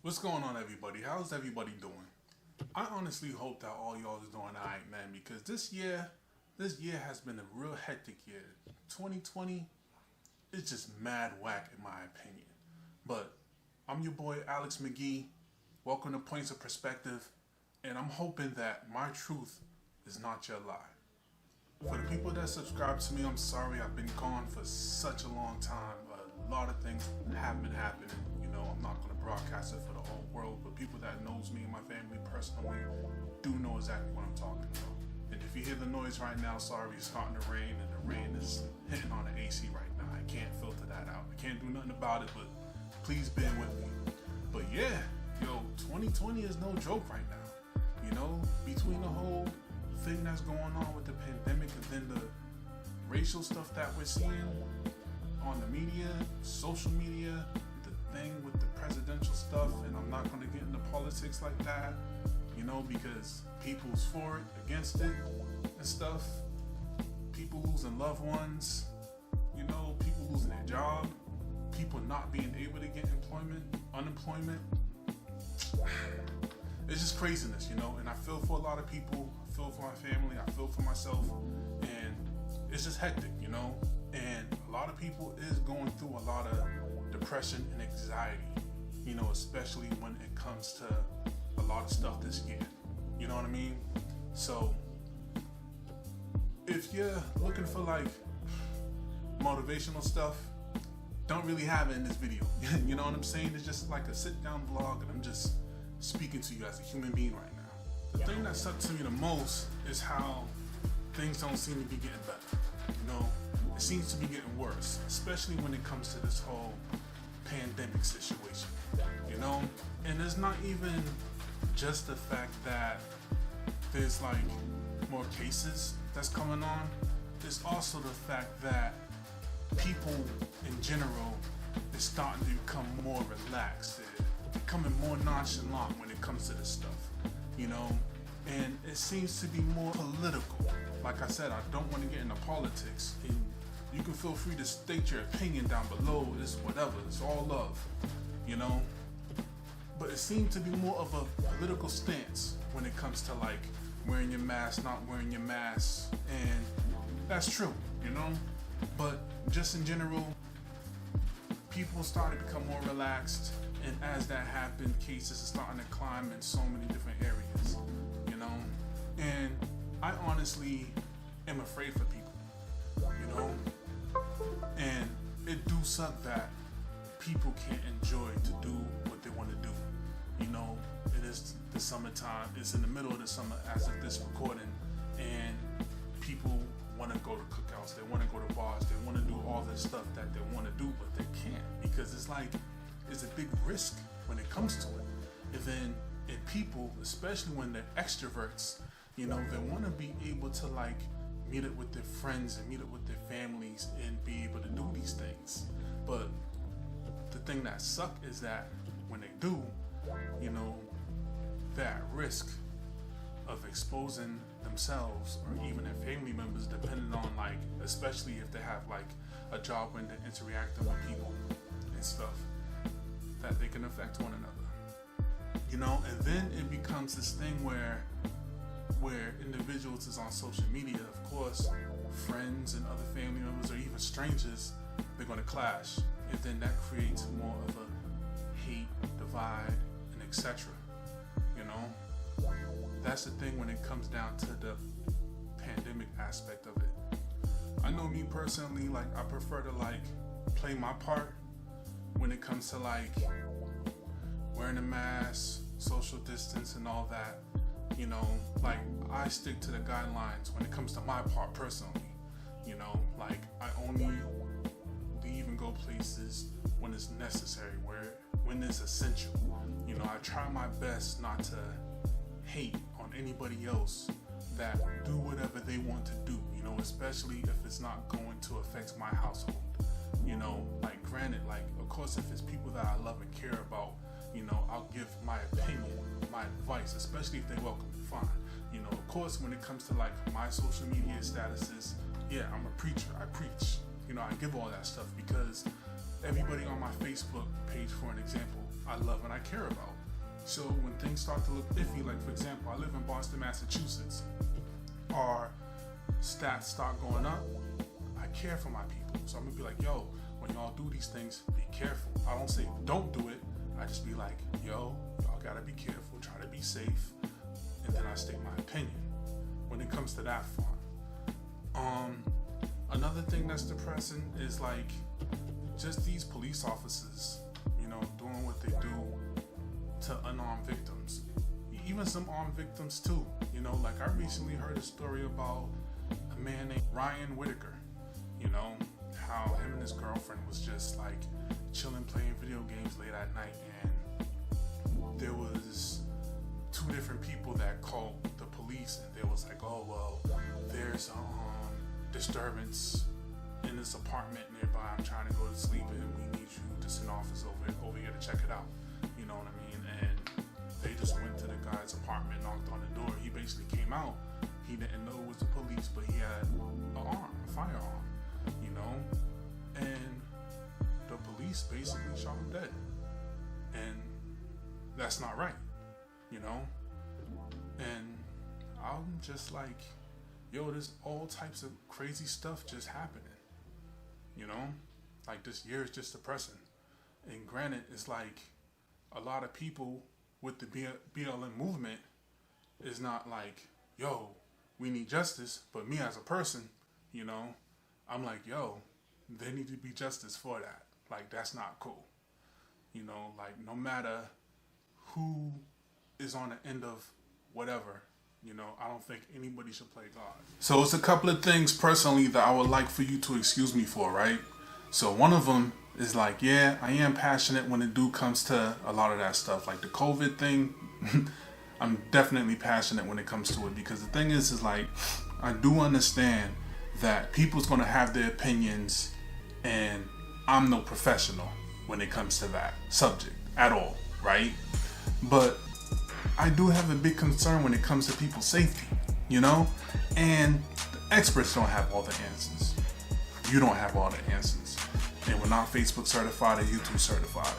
What's going on, everybody? How's everybody doing? I honestly hope that all y'all is doing alright, man, because this year has been a real hectic year. 2020 is just mad whack in my opinion. But I'm your boy Alex Magee. Welcome to Points of Perspective, and I'm hoping that my truth is not your lie. For the people that subscribe to me, I'm sorry I've been gone for such a long time. A lot of things have been happening. I'm not going to broadcast it for the whole world, but people that knows me and my family personally do know exactly what I'm talking about. And if you hear the noise right now, sorry, it's starting to rain, and the rain is hitting on the AC right now. I can't filter that out. I can't do nothing about it, but please bear with me. But yeah, 2020 is no joke right now. Between the whole thing that's going on with the pandemic and then the racial stuff that we're seeing on the media, social media, the thing with the presidential stuff, and I'm not going to get into politics like that, because people's for it, against it, and stuff. People losing loved ones, people losing their job, people not being able to get unemployment. It's just craziness, and I feel for a lot of people. I feel for my family, I feel for myself, and it's just hectic, and a lot of people is going through a lot of depression and anxiety, especially when it comes to a lot of stuff this year. You know what I mean? So if you're looking for motivational stuff, don't really have it in this video. You know what I'm saying? It's just like a sit down vlog, and I'm just speaking to you as a human being right now. The thing that sucks to me the most is how things don't seem to be getting better. It seems to be getting worse, especially when it comes to this whole pandemic situation. And it's not even just the fact that there's more cases that's coming on. It's also the fact that people in general is starting to become more relaxed. They're becoming more nonchalant when it comes to this stuff. And it seems to be more political. Like I said, I don't want to get into politics, and you can feel free to state your opinion down below. It's whatever, it's all love, But it seems to be more of a political stance when it comes to wearing your mask, not wearing your mask, and that's true, But just in general, people start to become more relaxed, and as that happened, cases are starting to climb in so many different areas, And I honestly am afraid for people, And it do suck that people can't enjoy to do what they want to do. It is the summertime. It's in the middle of the summer as of this recording, and people want to go to cookouts. They want to go to bars. They want to do all this stuff that they want to do, but they can't because it's a big risk when it comes to it. And then people, especially when they're extroverts, they want to be able to meet up with their friends and meet up with their families and be able to do these things. But the thing that sucks is that when they do, they're at risk of exposing themselves or even their family members, depending on especially if they have a job when they're interacting with people and stuff, that they can affect one another. And then it becomes this thing where individuals is on social media, of course, friends and other family members or even strangers, they're going to clash. And then that creates more of a hate, divide, and etc. That's the thing when it comes down to the pandemic aspect of it. I know me personally, I prefer to play my part when it comes to wearing a mask, social distance and all that. I stick to the guidelines when it comes to my part personally. I only leave and go places when it's necessary, when it's essential. I try my best not to hate on anybody else that do whatever they want to do, especially if it's not going to affect my household. Granted, of course, if it's people that I love and care about, I'll give my opinion, my advice, especially if they welcome me, fine. Of course, when it comes to my social media statuses, yeah, I'm a preacher, I preach. I give all that stuff because everybody on my Facebook page, for an example, I love and I care about. So when things start to look iffy, like for example, I live in Boston, Massachusetts, our stats start going up, I care for my people. So I'm gonna be like, yo, when y'all do these things, be careful. I don't say don't do it. I just be like, yo, y'all gotta be careful, try to be safe, and then I state my opinion when it comes to that front. Another thing that's depressing is like just these police officers, you know, doing what they do to unarmed victims. Even some armed victims too. You know, like I recently heard a story about a man named Ryan Whitaker. You know, how him and his girlfriend was just like chilling, playing video games late at night, and there was two different people that called the police, and they was like, oh well, there's disturbance in this apartment nearby. I'm trying to go to sleep, and we need you to send officers over here to check it out. You know what I mean? And they just went to the guy's apartment, knocked on the door. He basically came out. He didn't know it was the police, but he had a firearm, you know? And the police basically shot him dead. And that's not right, you know? And I'm just like, yo, there's all types of crazy stuff just happening, you know? Like this year is just depressing. And granted, it's like a lot of people with the BLM movement is not like, yo, we need justice. But me as a person, you know, I'm like, yo, there need to be justice for that. Like, that's not cool. You know, like no matter who is on the end of whatever, you know, I don't think anybody should play God. So it's a couple of things personally that I would like for you to excuse me for, right? So one of them is like, yeah, I am passionate when it comes to a lot of that stuff. Like the COVID thing, I'm definitely passionate when it comes to it, because the thing is like, I do understand that people's going to have their opinions, and I'm no professional when it comes to that subject at all, right? But I do have a big concern when it comes to people's safety, you know? And the experts don't have all the answers. You don't have all the answers. And we're not Facebook certified or YouTube certified.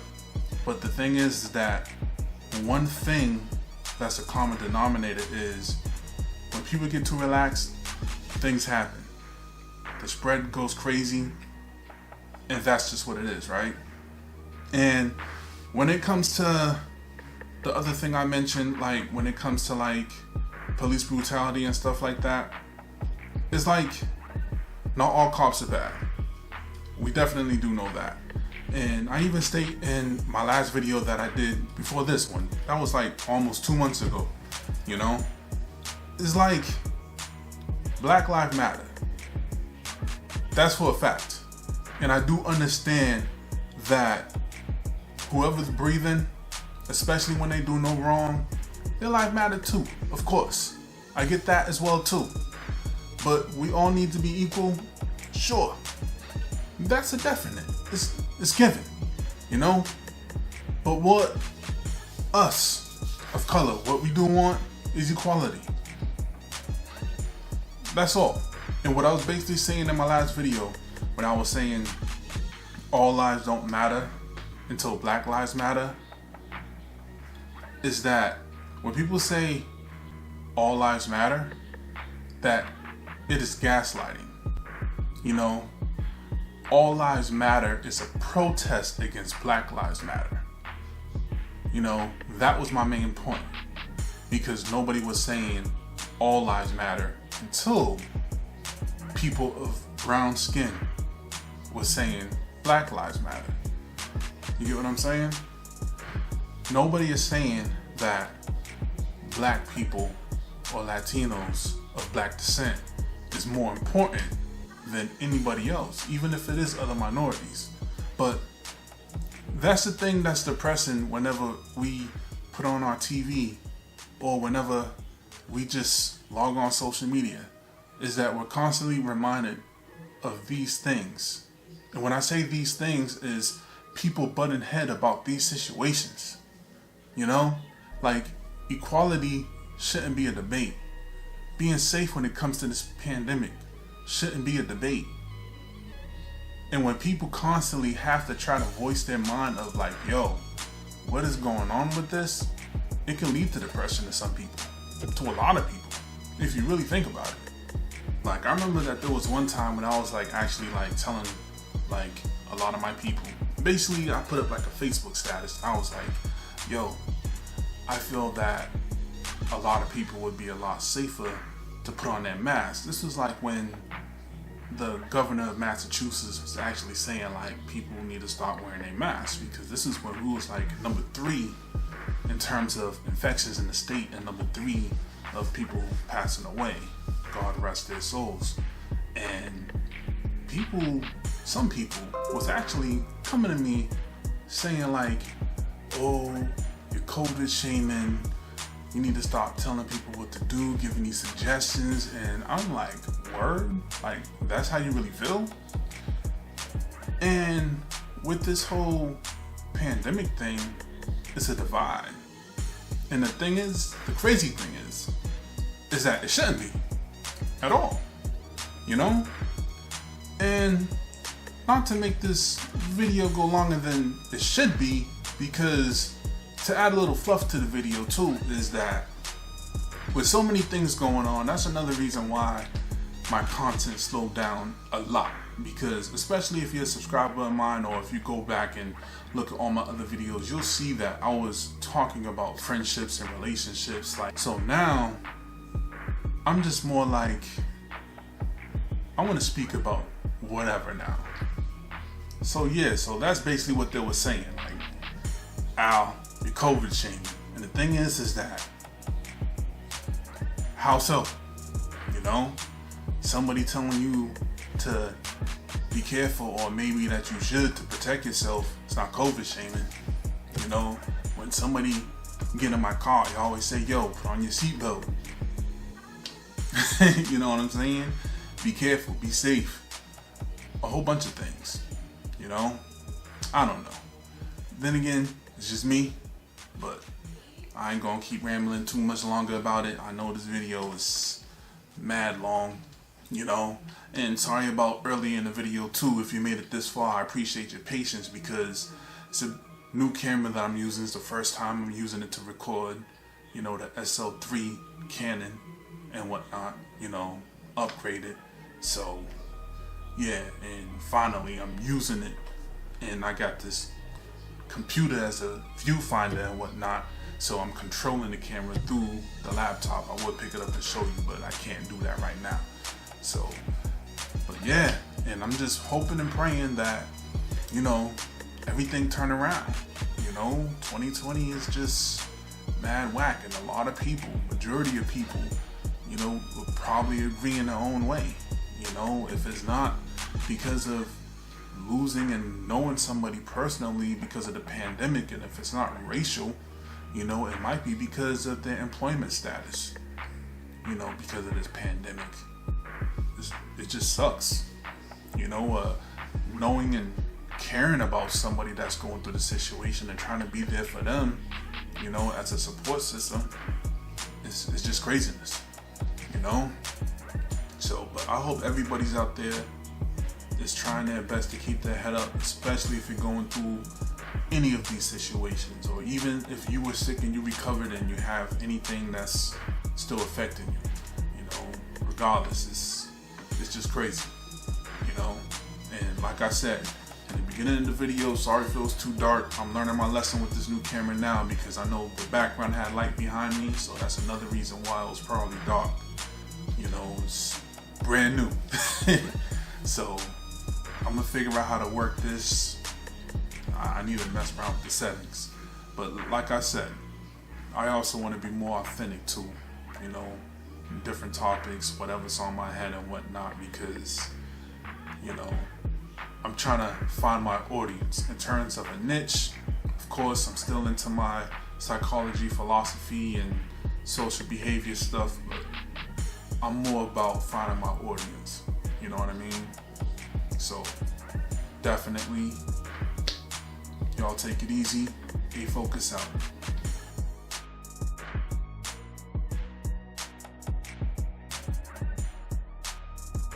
But the thing is that one thing that's a common denominator is when people get too relaxed, things happen. The spread goes crazy, and that's just what it is, right? And when it comes to the other thing I mentioned, like when it comes to like police brutality and stuff like that, it's like not all cops are bad. We definitely do know that. And I even state in my last video that I did before this one, that was like almost 2 months ago, you know? It's like Black Lives Matter. That's for a fact. And I do understand that whoever's breathing, especially when they do no wrong, their life matter too, of course. I get that as well too. But we all need to be equal, sure. That's a definite. It's given, you know? But what us of color, what we do want is equality. That's all. And what I was basically saying in my last video, when I was saying all lives don't matter until Black Lives Matter, is that when people say all lives matter, that it is gaslighting. You know, all lives matter is a protest against Black Lives Matter. You know, that was my main point, because nobody was saying all lives matter until people of brown skin was saying Black Lives Matter. You get what I'm saying? Nobody is saying that black people or Latinos of black descent is more important than anybody else, even if it is other minorities. But that's the thing that's depressing whenever we put on our TV or whenever we just log on social media, is that we're constantly reminded of these things. And when I say these things, is people butting head about these situations. You know, like equality shouldn't be a debate. Being safe when it comes to this pandemic shouldn't be a debate. And when people constantly have to try to voice their mind of like, yo, what is going on with this, it can lead to depression to some people, to a lot of people, if you really think about it. Like, I remember that there was one time when I was like actually like telling like a lot of my people, basically I put up like a Facebook status. I was like, yo, I feel that a lot of people would be a lot safer to put on their mask. This was like when the governor of Massachusetts was actually saying like people need to start wearing their masks, because this is when we was like number 3 in terms of infections in the state and number 3 of people passing away. God rest their souls. And some people was actually coming to me saying like, oh, you're COVID shaming, you need to stop telling people what to do, giving these suggestions. And I'm like, word? Like, that's how you really feel? And with this whole pandemic thing, it's a divide. And the thing is, the crazy thing is that it shouldn't be at all, you know? And not to make this video go longer than it should be, because to add a little fluff to the video too, is that with so many things going on, that's another reason why my content slowed down a lot. Because especially if you're a subscriber of mine, or if you go back and look at all my other videos, you'll see that I was talking about friendships and relationships. Like, so now I'm just more like, I want to speak about whatever now. So yeah, so that's basically what they were saying. Like, Al, you're COVID shaming. And the thing is that, how so? You know, somebody telling you to be careful, or maybe that you should, to protect yourself. It's not COVID shaming. You know, when somebody get in my car, you always say, yo, put on your seatbelt. You know what I'm saying? Be careful, be safe. A whole bunch of things, you know? I don't know. Then again, it's just me, but I ain't gonna keep rambling too much longer about it. I know this video is mad long, you know? And sorry about early in the video too. If you made it this far, I appreciate your patience, because it's a new camera that I'm using. It's the first time I'm using it to record, you know, the SL3 Canon and whatnot, you know, upgraded. So yeah, and finally I'm using it, and I got this computer as a viewfinder and whatnot, so I'm controlling the camera through the laptop. I would pick it up and show you, but I can't do that right now. So, but yeah, and I'm just hoping and praying that, you know, everything turn around. You know, 2020 is just mad whack, and a lot of people, majority of people, you know, will probably agree in their own way. You know, if it's not because of losing and knowing somebody personally because of the pandemic, and if it's not racial, you know, it might be because of their employment status, you know, because of this pandemic. It just sucks, you know, knowing and caring about somebody that's going through the situation and trying to be there for them, you know, as a support system. It's just craziness, you know. So, but I hope everybody's out there is trying their best to keep their head up, especially if you're going through any of these situations, or even if you were sick and you recovered and you have anything that's still affecting you. You know, regardless, it's just crazy, you know. And like I said in the beginning of the video, sorry if it was too dark. I'm learning my lesson with this new camera now, because I know the background had light behind me, so that's another reason why it was probably dark. You know, it's brand new. So I'm gonna figure out how to work this. I need to mess around with the settings, but like I said, I also want to be more authentic too, you know, different topics, whatever's on my head and whatnot, because, you know, I'm trying to find my audience in terms of a niche. Of course, I'm still into my psychology, philosophy, and social behavior stuff, but I'm more about finding my audience, you know what I mean? So definitely, y'all take it easy. A Focus out.